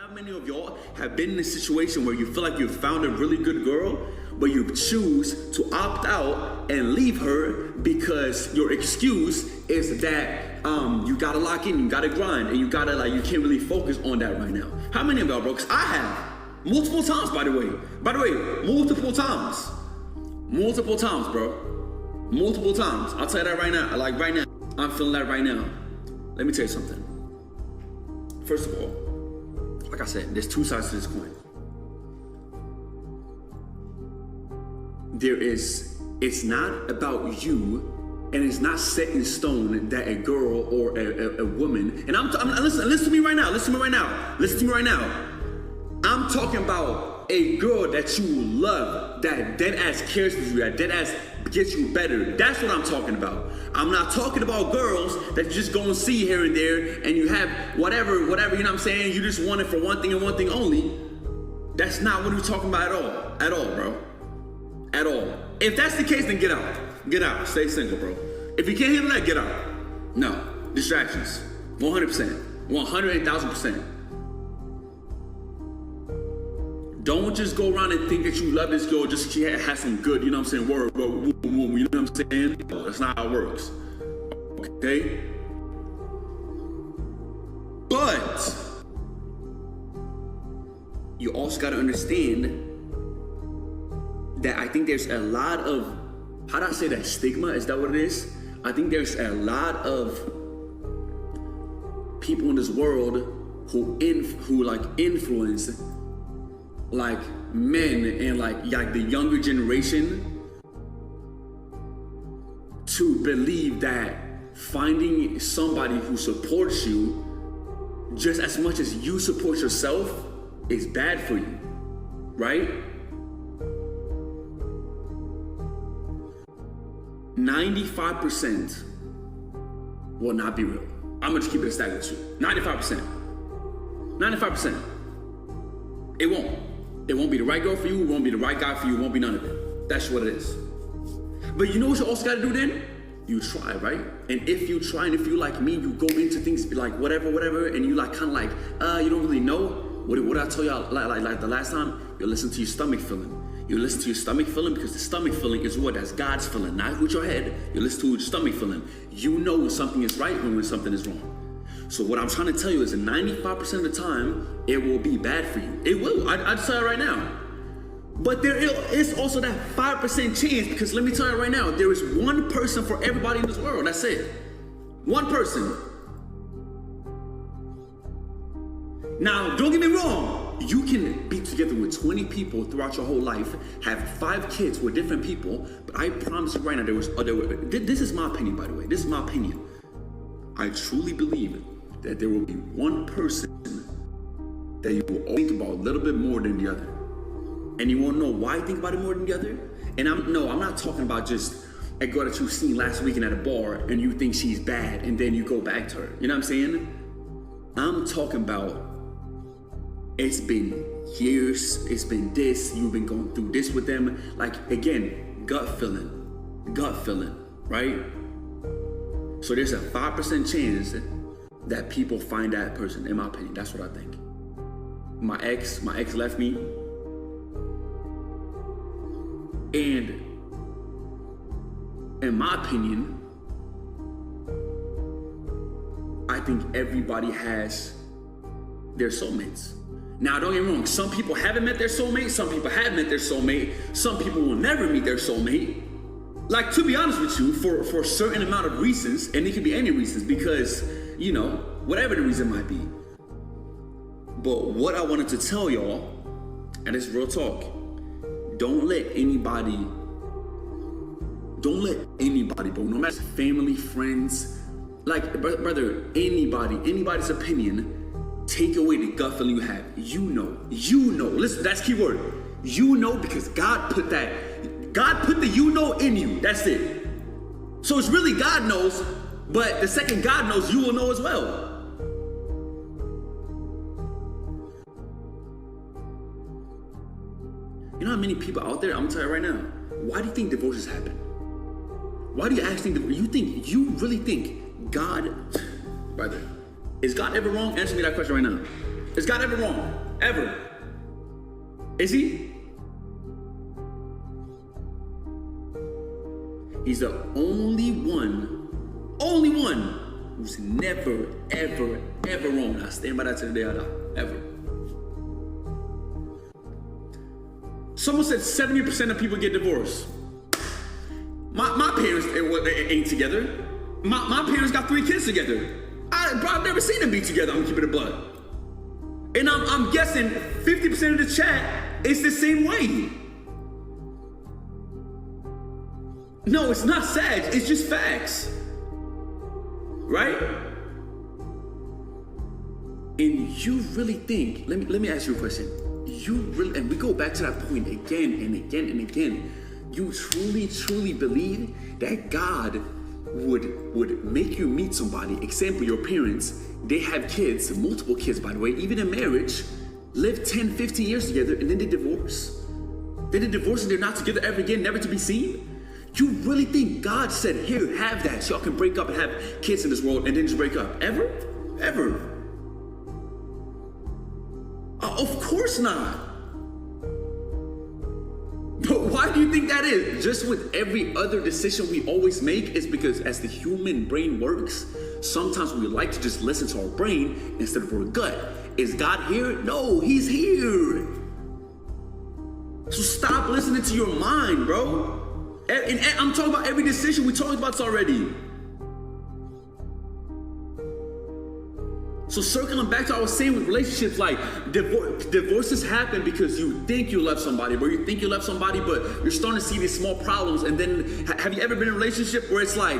How many of y'all have been in a situation where you feel like you've found a really good girl, but you choose to opt out and leave her because your excuse is that you gotta lock in, you gotta grind, and you can't really focus on that right now? How many of y'all, bro? Because I have multiple times, by the way, multiple times, bro, multiple times. I'll tell you that right now. Like right now, I'm feeling that right now. Let me tell you something. First of all, like I said, there's two sides to this coin. It's not about you, and it's not set in stone that a girl or a woman, and listen to me right now. I'm talking about a girl that you love, that dead ass cares for you, that dead ass gets you better. That's what I'm talking about. I'm not talking about girls that you just go and see here and there and you have whatever, you know what I'm saying? You just want it for one thing and one thing only. That's not what we're talking about at all, bro. At all. If that's the case, then get out. Get out. Stay single, bro. If you can't handle that, get out. No. Distractions. 100%. 100,000%. Don't just go around and think that you love this girl just she has some good, you know what I'm saying, word, bro, you know what I'm saying? That's not how it works, okay? But you also got to understand that I think there's a lot of, how do I say that, stigma? Is that what it is? I think there's a lot of people in this world who influence like men and like the younger generation to believe that finding somebody who supports you just as much as you support yourself is bad for you, right? 95% will not be real. I'm gonna just keep it a stack with you. 95%. It won't. It won't be the right girl for you, it won't be the right guy for you, it won't be none of it. That's what it is. But you know what you also gotta do then? You try, right? And if you try, and if you like me, you go into things like whatever, and you like kind of like, you don't really know. What I tell y'all like the last time? You listen to your stomach feeling. You listen to your stomach feeling because the stomach feeling is what? That's God's feeling, not with your head. You listen to your stomach feeling. You know when something is right and when something is wrong. So what I'm trying to tell you is that 95% of the time, it will be bad for you. It will, I'd say it right now. But there is also that 5% chance, because let me tell you right now, there is one person for everybody in this world, that's it. One person. Now, don't get me wrong, you can be together with 20 people throughout your whole life, have 5 kids with different people, but I promise you right now, this is my opinion, by the way, this is my opinion. I truly believe that there will be one person that you will think about a little bit more than the other. And you won't know why you think about it more than the other. And I'm not talking about just a girl that you've seen last weekend at a bar and you think she's bad and then you go back to her. You know what I'm saying? I'm talking about it's been years, it's been this, you've been going through this with them. Like, again, gut feeling, right? So there's a 5% chance that people find that person, in my opinion. That's what I think. My ex left me. And in my opinion, I think everybody has their soulmates. Now, don't get me wrong. Some people haven't met their soulmate. Some people have met their soulmate. Some people will never meet their soulmate. Like, to be honest with you, for a certain amount of reasons, and it could be any reasons, because, you know, whatever the reason might be. But what I wanted to tell y'all, and it's real talk, don't let anybody, bro, no matter family, friends, like, brother, anybody's opinion, take away the gut feeling you have. You know, listen, that's key word. You know, because God put the you know in you, that's it. So it's really God knows, but the second God knows, you will know as well. You know how many people out there, I'm gonna tell you right now, why do you think divorces happen? Why do you actually think, you really think God, brother, is God ever wrong? Answer me that question right now. Is God ever wrong? Ever? Is he? He's the only one who's never, ever, ever wrong. I stand by that to the day I die. Ever. Someone said 70% of people get divorced. My parents ain't together. My parents got 3 kids together. I've never seen them be together. I'm keeping it blood. And I'm guessing 50% of the chat is the same way. No, it's not sad. It's just facts. Right? And you really think, let me ask you a question. You really, and we go back to that point again and again and again. You truly believe that God would make you meet somebody? Example, your parents, they have kids, multiple kids by the way, even in marriage, live 10, 15 years together, and then they divorce. Then they divorce and they're not together ever again, never to be seen? You really think God said, here, have that, so y'all can break up and have kids in this world and then just break up? Ever? Ever? Of course not. But why do you think that is? Just with every other decision we always make is because as the human brain works, sometimes we like to just listen to our brain instead of our gut. Is God here? No, he's here. So stop listening to your mind, bro. And I'm talking about every decision. We talked about this already. So circling back to what I was saying with relationships, like divorces happen because you think you left somebody, but you think you left somebody, but you're starting to see these small problems. And then have you ever been in a relationship where it's like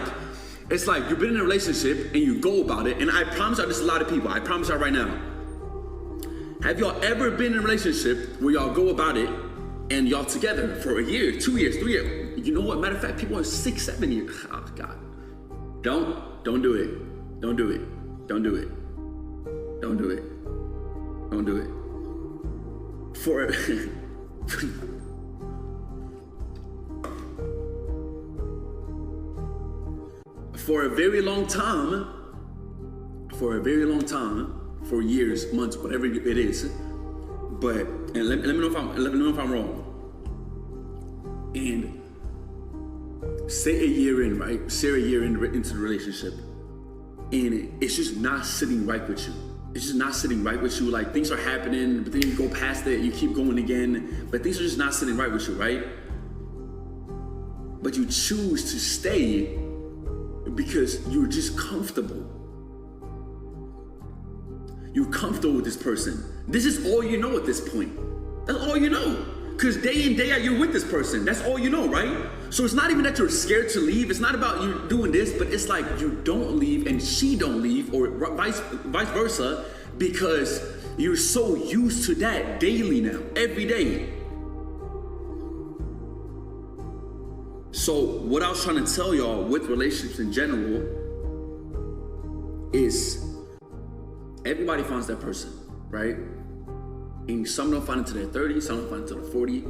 you've been in a relationship and you go about it, and I promise you, there's a lot of people, I promise you right now. Have y'all ever been in a relationship where y'all go about it and y'all together for a year, 2 years, 3 years? You know what? Matter of fact, people are 6, 7 years. Oh God. Don't do it. Don't do it. Don't do it. Don't do it. Don't do it. For a very long time, for years, months, whatever it is. But and let me know if I'm wrong. And say a year in, right? Say a year into the relationship, and it's just not sitting right with you. It's just not sitting right with you. Like things are happening, but then you go past it, you keep going again, but things are just not sitting right with you, right? But you choose to stay because you're just comfortable. You're comfortable with this person. This is all you know at this point. That's all you know. Because day in, day out, you're with this person. That's all you know, right? So it's not even that you're scared to leave. It's not about you doing this, but it's like you don't leave and she don't leave, or vice versa, because you're so used to that daily now, every day. So what I was trying to tell y'all with relationships in general is everybody finds that person, right? And some don't find it to their 30s, some don't find it to their 40.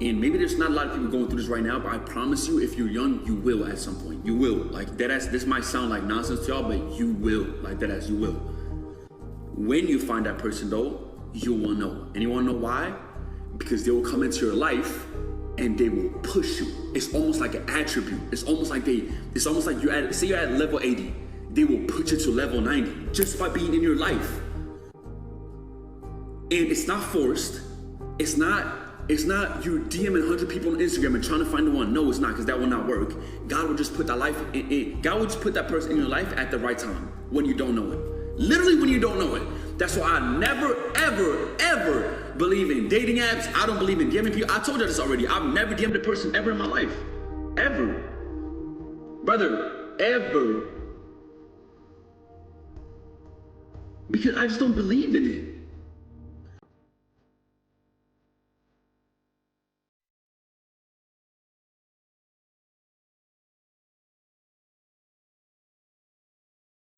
And maybe there's not a lot of people going through this right now, but I promise you, if you're young, you will at some point. You will. Like, this might sound like nonsense to y'all, but you will. Like, you will. When you find that person, though, you will know. And you want to know why? Because they will come into your life and they will push you. It's almost like an attribute. It's almost like you're at level 80. They will put you to level 90 just by being in your life. And it's not forced. It's not you DMing 100 people on Instagram and trying to find the one. No, it's not, because that will not work. God will just put that God will just put that person in your life at the right time when you don't know it. Literally when you don't know it. That's why I never, ever, ever believe in dating apps. I don't believe in DMing people. I told you this already. I've never DM'd a person ever in my life. Ever. Brother, ever. Because I just don't believe in it.